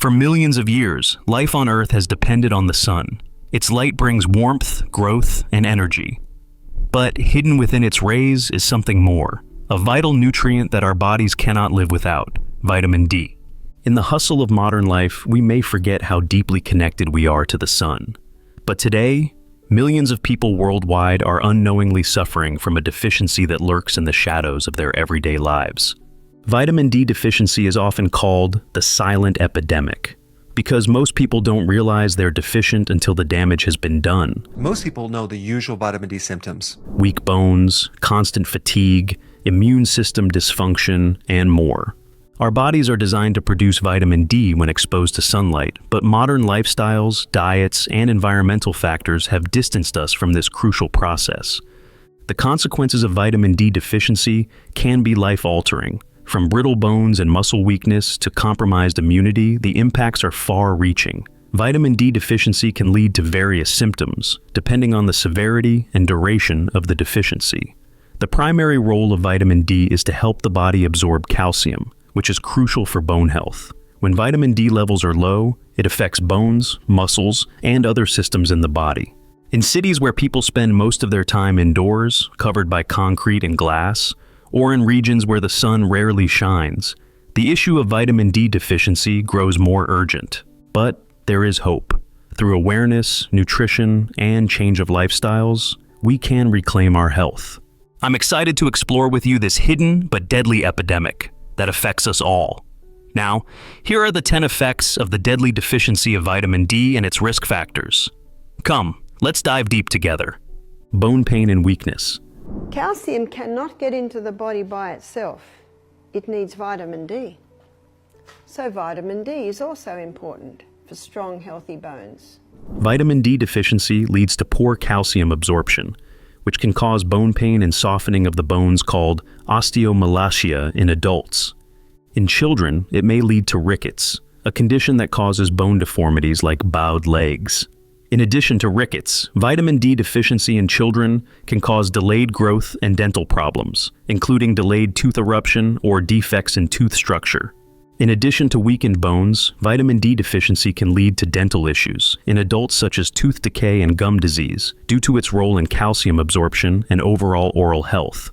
For millions of years, life on Earth has depended on the sun. Its light brings warmth, growth, and energy. But hidden within its rays is something more, a vital nutrient that our bodies cannot live without, vitamin D. In the hustle of modern life, we may forget how deeply connected we are to the sun. But today, millions of people worldwide are unknowingly suffering from a deficiency that lurks in the shadows of their everyday lives. Vitamin D deficiency is often called the silent epidemic, because most people don't realize they're deficient until the damage has been done. Most people know the usual vitamin D symptoms: weak bones, constant fatigue, immune system dysfunction, and more. Our bodies are designed to produce vitamin D when exposed to sunlight, but modern lifestyles, diets, and environmental factors have distanced us from this crucial process. The consequences of vitamin D deficiency can be life-altering. From brittle bones and muscle weakness to compromised immunity, the impacts are far-reaching. Vitamin D deficiency can lead to various symptoms, depending on the severity and duration of the deficiency. The primary role of vitamin D is to help the body absorb calcium, which is crucial for bone health. When vitamin D levels are low, it affects bones, muscles, and other systems in the body. In cities where people spend most of their time indoors, covered by concrete and glass, or in regions where the sun rarely shines, the issue of vitamin D deficiency grows more urgent. But there is hope. Through awareness, nutrition, and change of lifestyles, we can reclaim our health. I'm excited to explore with you this hidden but deadly epidemic that affects us all. Now, here are the 10 effects of the deadly deficiency of vitamin D and its risk factors. Come, let's dive deep together. Bone pain and weakness. Calcium cannot get into the body by itself. It needs vitamin D. So vitamin D is also important for strong, healthy bones. Vitamin D deficiency leads to poor calcium absorption, which can cause bone pain and softening of the bones called osteomalacia in adults. In children, it may lead to rickets, a condition that causes bone deformities like bowed legs. In addition to rickets, vitamin D deficiency in children can cause delayed growth and dental problems, including delayed tooth eruption or defects in tooth structure. In addition to weakened bones, vitamin D deficiency can lead to dental issues in adults such as tooth decay and gum disease due to its role in calcium absorption and overall oral health.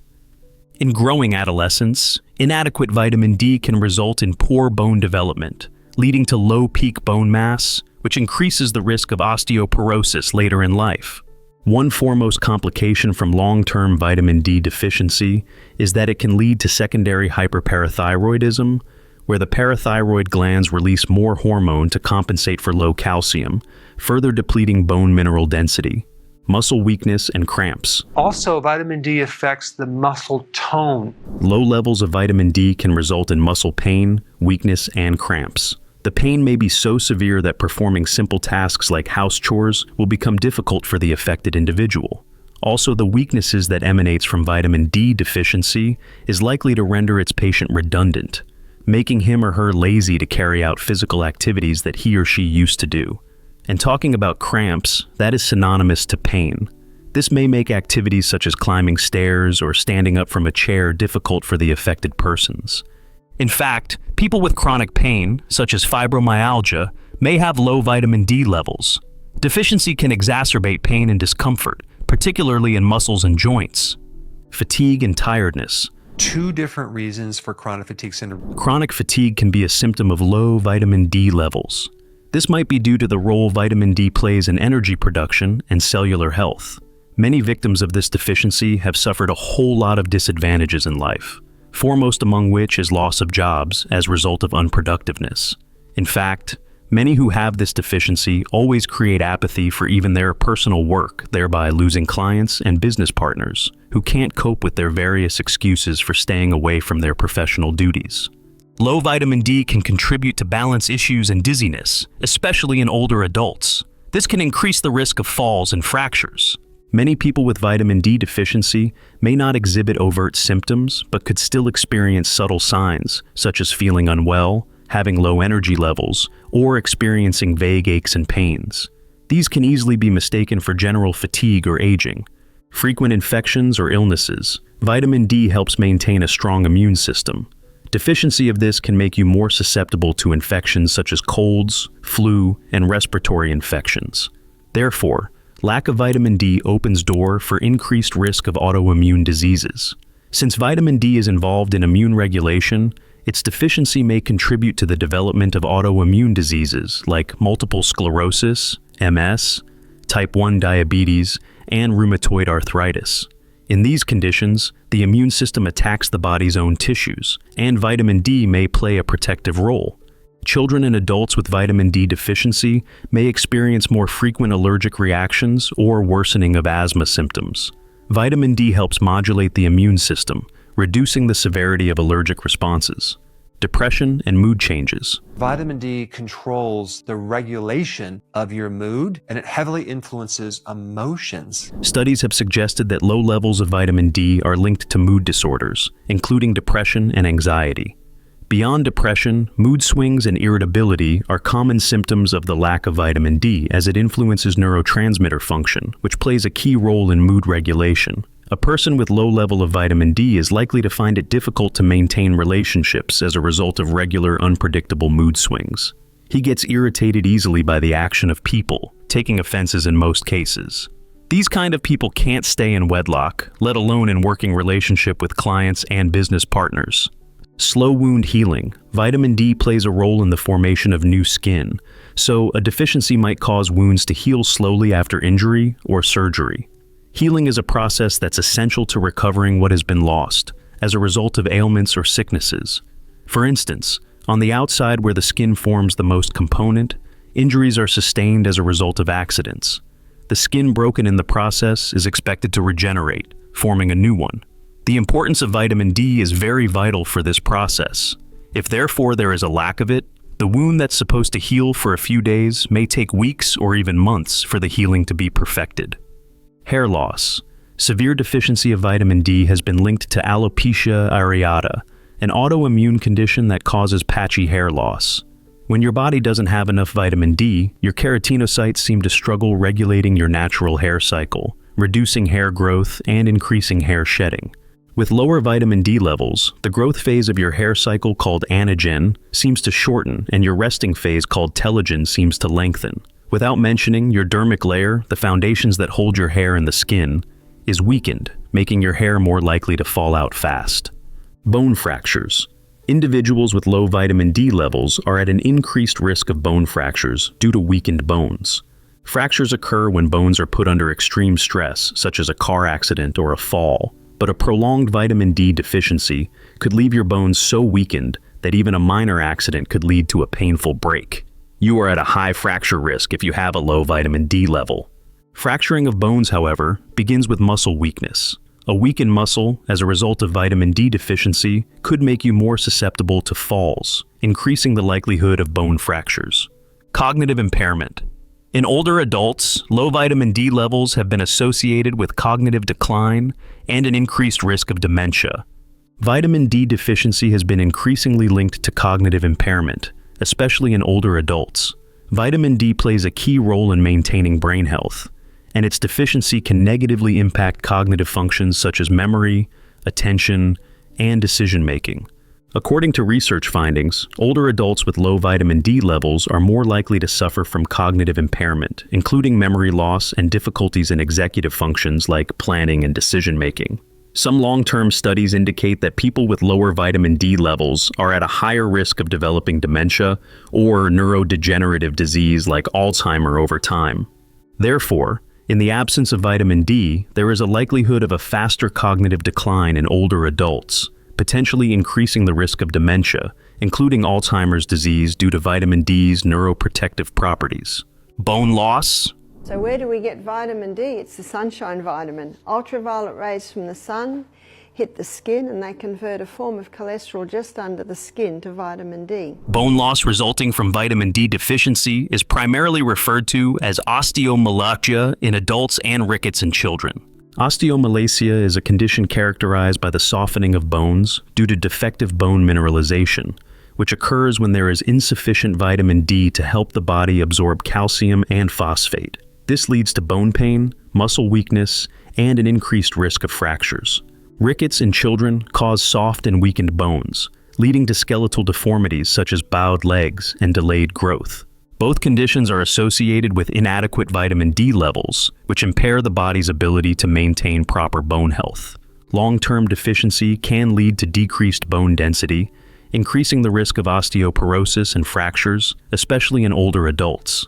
In growing adolescents, inadequate vitamin D can result in poor bone development, leading to low peak bone mass, which increases the risk of osteoporosis later in life. One foremost complication from long-term vitamin D deficiency is that it can lead to secondary hyperparathyroidism, where the parathyroid glands release more hormone to compensate for low calcium, further depleting bone mineral density, muscle weakness, and cramps. Also, vitamin D affects the muscle tone. Low levels of vitamin D can result in muscle pain, weakness, and cramps. The pain may be so severe that performing simple tasks like house chores will become difficult for the affected individual. Also, the weaknesses that emanates from vitamin D deficiency is likely to render its patient redundant, making him or her lazy to carry out physical activities that he or she used to do. And talking about cramps, that is synonymous to pain. This may make activities such as climbing stairs or standing up from a chair difficult for the affected persons. In fact, people with chronic pain, such as fibromyalgia, may have low vitamin D levels. Deficiency can exacerbate pain and discomfort, particularly in muscles and joints. Fatigue and tiredness. Two different reasons for chronic fatigue syndrome. Chronic fatigue can be a symptom of low vitamin D levels. This might be due to the role vitamin D plays in energy production and cellular health. Many victims of this deficiency have suffered a whole lot of disadvantages in life, foremost among which is loss of jobs as a result of unproductiveness. In fact, many who have this deficiency always create apathy for even their personal work, thereby losing clients and business partners who can't cope with their various excuses for staying away from their professional duties. Low vitamin D can contribute to balance issues and dizziness, especially in older adults. This can increase the risk of falls and fractures. Many people with vitamin D deficiency may not exhibit overt symptoms, but could still experience subtle signs, such as feeling unwell, having low energy levels, or experiencing vague aches and pains. These can easily be mistaken for general fatigue or aging. Frequent infections or illnesses. Vitamin D helps maintain a strong immune system. Deficiency of this can make you more susceptible to infections such as colds, flu, and respiratory infections. Therefore, lack of vitamin D opens door for increased risk of autoimmune diseases. Since vitamin D is involved in immune regulation, its deficiency may contribute to the development of autoimmune diseases like multiple sclerosis, MS, type 1 diabetes, and rheumatoid arthritis. In these conditions, the immune system attacks the body's own tissues, and vitamin D may play a protective role. Children and adults with vitamin D deficiency may experience more frequent allergic reactions or worsening of asthma symptoms. Vitamin D helps modulate the immune system, reducing the severity of allergic responses. Depression and mood changes. Vitamin D controls the regulation of your mood, and it heavily influences emotions. Studies have suggested that low levels of vitamin D are linked to mood disorders, including depression and anxiety. Beyond depression, mood swings and irritability are common symptoms of the lack of vitamin D, as it influences neurotransmitter function, which plays a key role in mood regulation. A person with low level of vitamin D is likely to find it difficult to maintain relationships as a result of regular, unpredictable mood swings. He gets irritated easily by the action of people, taking offenses in most cases. These kind of people can't stay in wedlock, let alone in working relationship with clients and business partners. Slow wound healing. Vitamin D plays a role in the formation of new skin, so a deficiency might cause wounds to heal slowly after injury or surgery. Healing is a process that's essential to recovering what has been lost as a result of ailments or sicknesses. For instance, on the outside where the skin forms the most component, injuries are sustained as a result of accidents. The skin broken in the process is expected to regenerate, forming a new one. The importance of vitamin D is very vital for this process. If therefore there is a lack of it, the wound that's supposed to heal for a few days may take weeks or even months for the healing to be perfected. Hair loss. Severe deficiency of vitamin D has been linked to alopecia areata, an autoimmune condition that causes patchy hair loss. When your body doesn't have enough vitamin D, your keratinocytes seem to struggle regulating your natural hair cycle, reducing hair growth and increasing hair shedding. With lower vitamin D levels, the growth phase of your hair cycle called anagen seems to shorten, and your resting phase called telogen seems to lengthen. Without mentioning, your dermic layer, the foundations that hold your hair and the skin, is weakened, making your hair more likely to fall out fast. Bone fractures. Individuals with low vitamin D levels are at an increased risk of bone fractures due to weakened bones. Fractures occur when bones are put under extreme stress, such as a car accident or a fall, but a prolonged vitamin D deficiency could leave your bones so weakened that even a minor accident could lead to a painful break. You are at a high fracture risk if you have a low vitamin D level. Fracturing of bones, however, begins with muscle weakness. A weakened muscle, as a result of vitamin D deficiency, could make you more susceptible to falls, increasing the likelihood of bone fractures. Cognitive impairment. In older adults, low vitamin D levels have been associated with cognitive decline and an increased risk of dementia. Vitamin D deficiency has been increasingly linked to cognitive impairment, especially in older adults. Vitamin D plays a key role in maintaining brain health, and its deficiency can negatively impact cognitive functions such as memory, attention, and decision-making. According to research findings, older adults with low vitamin D levels are more likely to suffer from cognitive impairment, including memory loss and difficulties in executive functions like planning and decision-making. Some long-term studies indicate that people with lower vitamin D levels are at a higher risk of developing dementia or neurodegenerative disease like Alzheimer's over time. Therefore, in the absence of vitamin D, there is a likelihood of a faster cognitive decline in older adults, potentially increasing the risk of dementia, including Alzheimer's disease due to vitamin D's neuroprotective properties. Bone loss. So where do we get vitamin D? It's the sunshine vitamin. Ultraviolet rays from the sun hit the skin and they convert a form of cholesterol just under the skin to vitamin D. Bone loss resulting from vitamin D deficiency is primarily referred to as osteomalacia in adults and rickets in children. Osteomalacia is a condition characterized by the softening of bones due to defective bone mineralization, which occurs when there is insufficient vitamin D to help the body absorb calcium and phosphate. This leads to bone pain, muscle weakness, and an increased risk of fractures. Rickets in children cause soft and weakened bones, leading to skeletal deformities such as bowed legs and delayed growth. Both conditions are associated with inadequate vitamin D levels, which impair the body's ability to maintain proper bone health. Long-term deficiency can lead to decreased bone density, increasing the risk of osteoporosis and fractures, especially in older adults.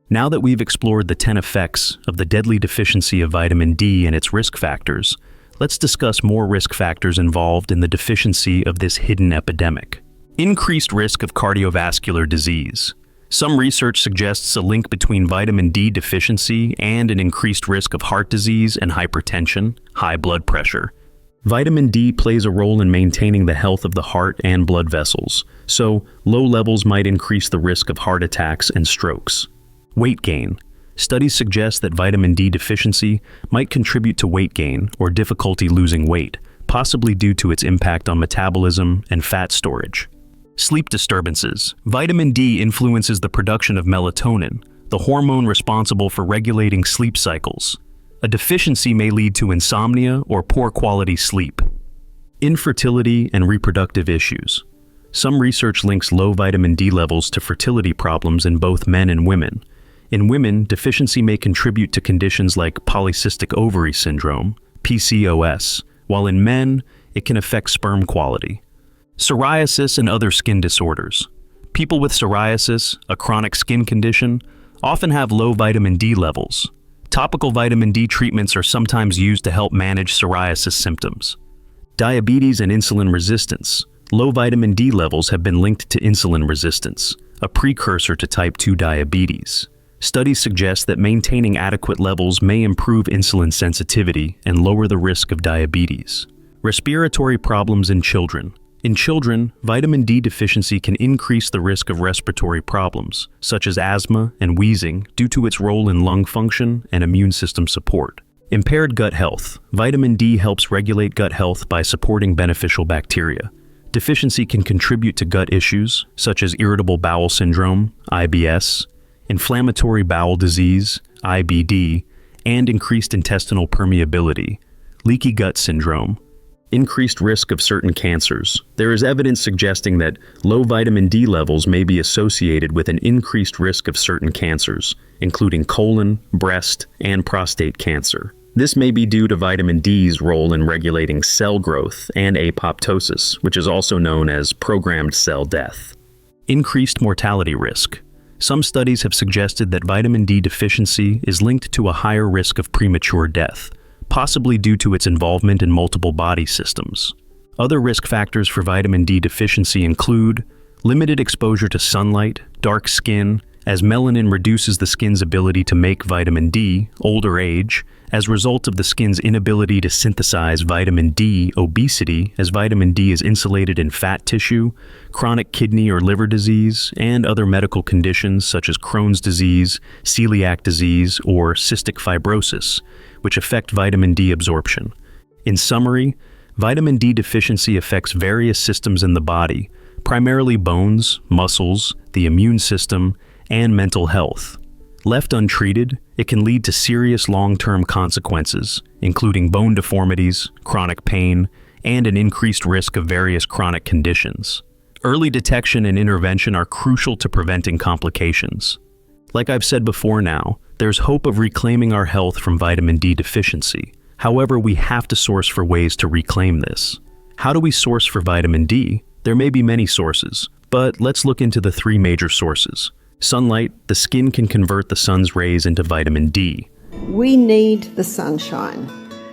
Now that we've explored the 10 effects of the deadly deficiency of vitamin D and its risk factors, let's discuss more risk factors involved in the deficiency of this hidden epidemic. Increased risk of cardiovascular disease. Some research suggests a link between vitamin D deficiency and an increased risk of heart disease and hypertension, high blood pressure. Vitamin D plays a role in maintaining the health of the heart and blood vessels, so low levels might increase the risk of heart attacks and strokes. Weight gain. Studies suggest that vitamin D deficiency might contribute to weight gain or difficulty losing weight, possibly due to its impact on metabolism and fat storage. Sleep disturbances. Vitamin D influences the production of melatonin, the hormone responsible for regulating sleep cycles. A deficiency may lead to insomnia or poor quality sleep. Infertility and reproductive issues. Some research links low vitamin D levels to fertility problems in both men and women. In women, deficiency may contribute to conditions like polycystic ovary syndrome, PCOS, while in men, it can affect sperm quality. Psoriasis and other skin disorders. People with psoriasis, a chronic skin condition, often have low vitamin D levels. Topical vitamin D treatments are sometimes used to help manage psoriasis symptoms. Diabetes and insulin resistance. Low vitamin D levels have been linked to insulin resistance, a precursor to type 2 diabetes. Studies suggest that maintaining adequate levels may improve insulin sensitivity and lower the risk of diabetes. Respiratory problems in children. In children, vitamin D deficiency can increase the risk of respiratory problems, such as asthma and wheezing, due to its role in lung function and immune system support. Impaired gut health. Vitamin D helps regulate gut health by supporting beneficial bacteria. Deficiency can contribute to gut issues, such as irritable bowel syndrome, IBS, inflammatory bowel disease, IBD, and increased intestinal permeability, leaky gut syndrome. Increased risk of certain cancers. There is evidence suggesting that low vitamin D levels may be associated with an increased risk of certain cancers, including colon, breast, and prostate cancer. This may be due to vitamin D's role in regulating cell growth and apoptosis, which is also known as programmed cell death. Increased mortality risk. Some studies have suggested that vitamin D deficiency is linked to a higher risk of premature death, possibly due to its involvement in multiple body systems. Other risk factors for vitamin D deficiency include limited exposure to sunlight, dark skin, as melanin reduces the skin's ability to make vitamin D, older age, as a result of the skin's inability to synthesize vitamin D, obesity, as vitamin D is insulated in fat tissue, chronic kidney or liver disease, and other medical conditions such as Crohn's disease, celiac disease, or cystic fibrosis, which affect vitamin D absorption. In summary, vitamin D deficiency affects various systems in the body, primarily bones, muscles, the immune system, and mental health. Left untreated, it can lead to serious long-term consequences, including bone deformities, chronic pain, and an increased risk of various chronic conditions. Early detection and intervention are crucial to preventing complications. Like I've said before now, there's hope of reclaiming our health from vitamin D deficiency. However, we have to source for ways to reclaim this. How do we source for vitamin D? There may be many sources, but let's look into the 3 major sources. Sunlight. The skin can convert the sun's rays into vitamin D. We need the sunshine.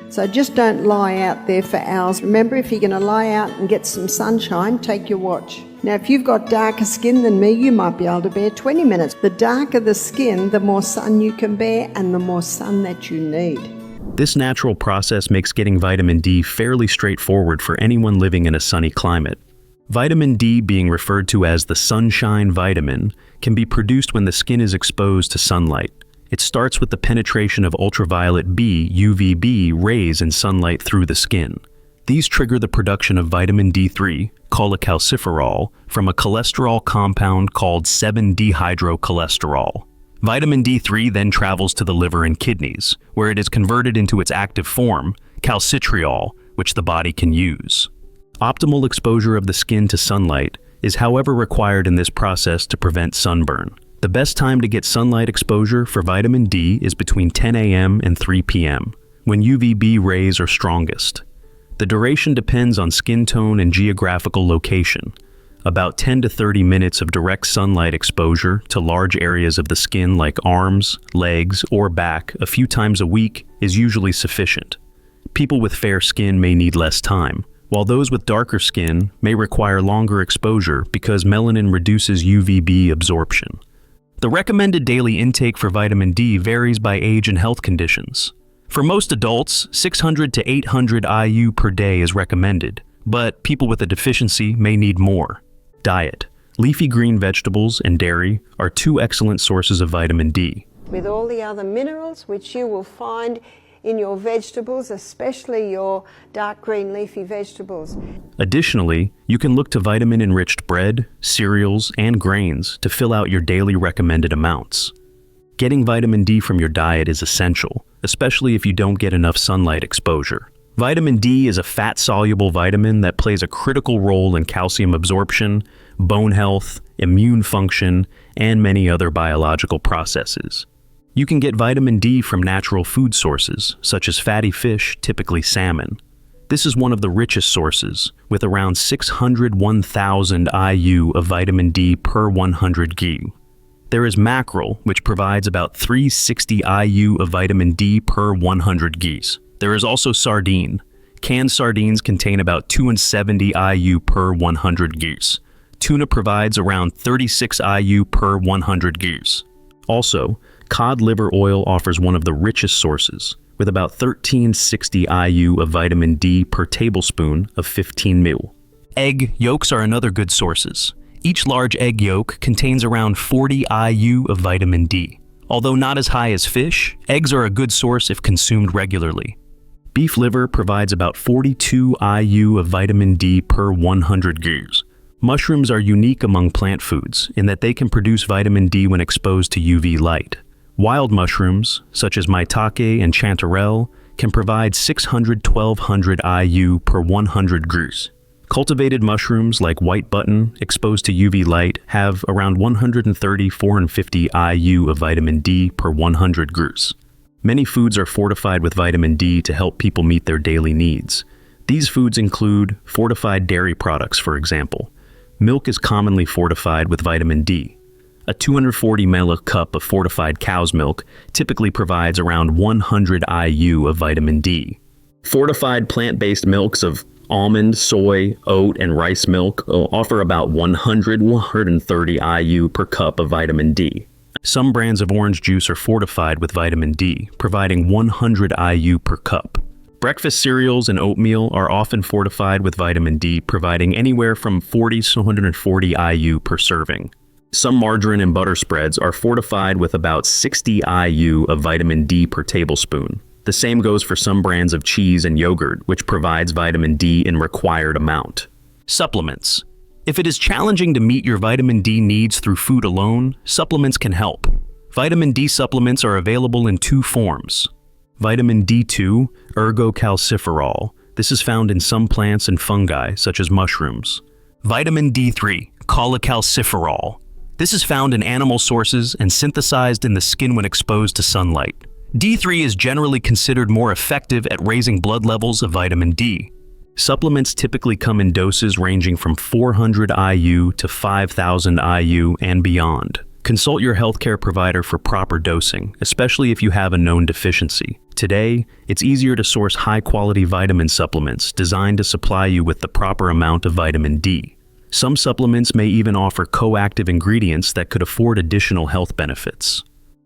So just don't lie out there for hours. Remember, if you're going to lie out and get some sunshine, take your watch. Now, if you've got darker skin than me, you might be able to bear 20 minutes. The darker the skin, the more sun you can bear and the more sun that you need. This natural process makes getting vitamin D fairly straightforward for anyone living in a sunny climate. Vitamin D, being referred to as the sunshine vitamin, can be produced when the skin is exposed to sunlight. It starts with the penetration of ultraviolet B, UVB, rays in sunlight through the skin. These trigger the production of vitamin D3, cholecalciferol, from a cholesterol compound called 7-dehydrocholesterol. Vitamin D3 then travels to the liver and kidneys, where it is converted into its active form, calcitriol, which the body can use. Optimal exposure of the skin to sunlight is however required in this process to prevent sunburn. The best time to get sunlight exposure for vitamin D is between 10 a.m. and 3 p.m., when UVB rays are strongest. The duration depends on skin tone and geographical location. About 10 to 30 minutes of direct sunlight exposure to large areas of the skin like arms, legs, or back a few times a week is usually sufficient. People with fair skin may need less time, while those with darker skin may require longer exposure because melanin reduces UVB absorption. The recommended daily intake for vitamin D varies by age and health conditions. For most adults, 600 to 800 IU per day is recommended, but people with a deficiency may need more. Diet. Leafy green vegetables and dairy are two excellent sources of vitamin D. With all the other minerals which you will find in your vegetables, especially your dark green leafy vegetables. Additionally, you can look to vitamin-enriched bread, cereals, and grains to fill out your daily recommended amounts. Getting vitamin D from your diet is essential, especially if you don't get enough sunlight exposure. Vitamin D is a fat-soluble vitamin that plays a critical role in calcium absorption, bone health, immune function, and many other biological processes. You can get vitamin D from natural food sources, such as fatty fish, typically salmon. This is one of the richest sources, with around 601,000 IU of vitamin D per 100 GU. There is mackerel, which provides about 360 IU of vitamin D per 100 GUs. There is also sardine. Canned sardines contain about 270 IU per 100 GUs. Tuna provides around 36 IU per 100 GUs. Also, cod liver oil offers one of the richest sources, with about 1360 IU of vitamin D per tablespoon of 15 ml. Egg yolks are another good sources. Each large egg yolk contains around 40 IU of vitamin D. Although not as high as fish, eggs are a good source if consumed regularly. Beef liver provides about 42 IU of vitamin D per 100 GUs. Mushrooms are unique among plant foods in that they can produce vitamin D when exposed to UV light. Wild mushrooms, such as maitake and chanterelle, can provide 600–1200 IU per 100 GUs. Cultivated mushrooms like white button, exposed to UV light, have around 130–450 IU of vitamin D per 100 GUs. Many foods are fortified with vitamin D to help people meet their daily needs. These foods include fortified dairy products, for example. Milk is commonly fortified with vitamin D. A 240 ml cup of fortified cow's milk typically provides around 100 IU of vitamin D. Fortified plant-based milks of almond, soy, oat, and rice milk offer about 100–130 IU per cup of vitamin D. Some brands of orange juice are fortified with vitamin D, providing 100 IU per cup. Breakfast cereals and oatmeal are often fortified with vitamin D, providing anywhere from 40–140 IU per serving. Some margarine and butter spreads are fortified with about 60 IU of vitamin D per tablespoon. The same goes for some brands of cheese and yogurt, which provides vitamin D in required amount. Supplements. If it is challenging to meet your vitamin D needs through food alone, supplements can help. Vitamin D supplements are available in two forms. Vitamin D2, ergocalciferol. This is found in some plants and fungi, such as mushrooms. Vitamin D3, cholecalciferol. This is found in animal sources and synthesized in the skin when exposed to sunlight. D3 is generally considered more effective at raising blood levels of vitamin D. Supplements typically come in doses ranging from 400 IU to 5,000 IU and beyond. Consult your healthcare provider for proper dosing, especially if you have a known deficiency. Today, it's easier to source high-quality vitamin supplements designed to supply you with the proper amount of vitamin D. Some supplements may even offer coactive ingredients that could afford additional health benefits.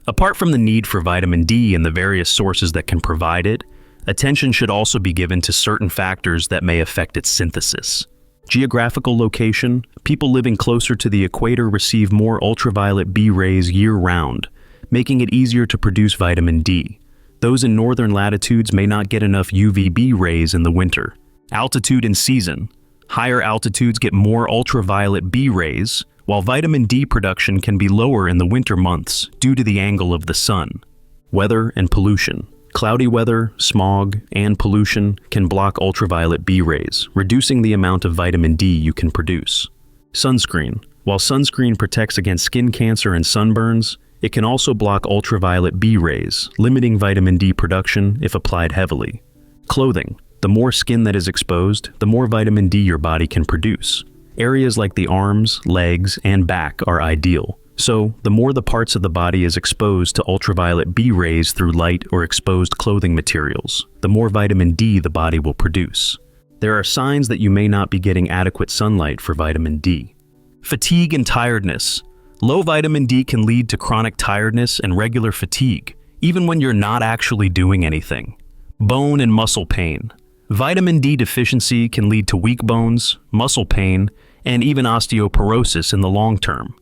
Apart from the need for vitamin D and the various sources that can provide it, attention should also be given to certain factors that may affect its synthesis. Geographical location. People living closer to the equator receive more ultraviolet B rays year-round, making it easier to produce vitamin D. Those in northern latitudes may not get enough UVB rays in the winter. Altitude and season. Higher altitudes get more ultraviolet B rays, while vitamin D production can be lower in the winter months due to the angle of the sun. Weather and pollution. Cloudy weather, smog, and pollution can block ultraviolet B rays, reducing the amount of vitamin D you can produce. Sunscreen. While sunscreen protects against skin cancer and sunburns, it can also block ultraviolet B rays, limiting vitamin D production if applied heavily. Clothing. The more skin that is exposed, the more vitamin D your body can produce. Areas like the arms, legs, and back are ideal. So, the more the parts of the body is exposed to ultraviolet B rays through light or exposed clothing materials, the more vitamin D the body will produce. There are signs that you may not be getting adequate sunlight for vitamin D. Fatigue and tiredness. Low vitamin D can lead to chronic tiredness and regular fatigue, even when you're not actually doing anything. Bone and muscle pain. Vitamin D deficiency can lead to weak bones, muscle pain, and even osteoporosis in the long term.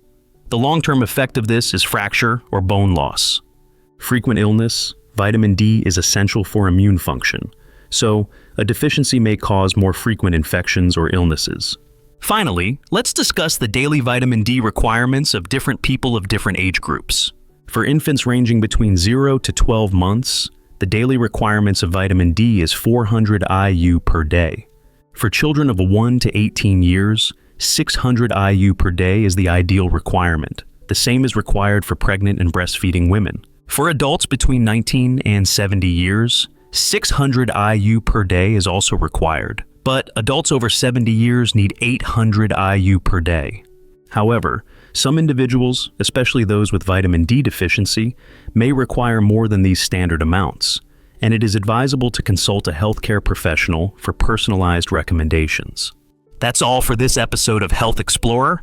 The long-term effect of this is fracture or bone loss. Frequent illness. Vitamin D is essential for immune function, so a deficiency may cause more frequent infections or illnesses. Finally, let's discuss the daily vitamin D requirements of different people of different age groups. For infants ranging between 0 to 12 months, the daily requirements of vitamin D is 400 IU per day. For children of 1 to 18 years, 600 IU per day is the ideal requirement. The same is required for pregnant and breastfeeding women. For adults between 19 and 70 years, 600 IU per day is also required, but adults over 70 years need 800 IU per day. However, some individuals, especially those with vitamin D deficiency, may require more than these standard amounts, and it is advisable to consult a healthcare professional for personalized recommendations. That's all for this episode of Health Explorer.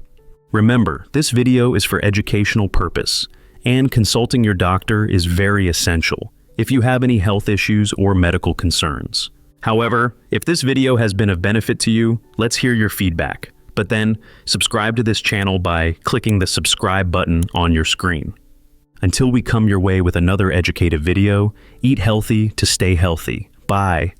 Remember, this video is for educational purpose, and consulting your doctor is very essential if you have any health issues or medical concerns. However, if this video has been of benefit to you, let's hear your feedback. But then, subscribe to this channel by clicking the subscribe button on your screen. Until we come your way with another educative video, eat healthy to stay healthy. Bye.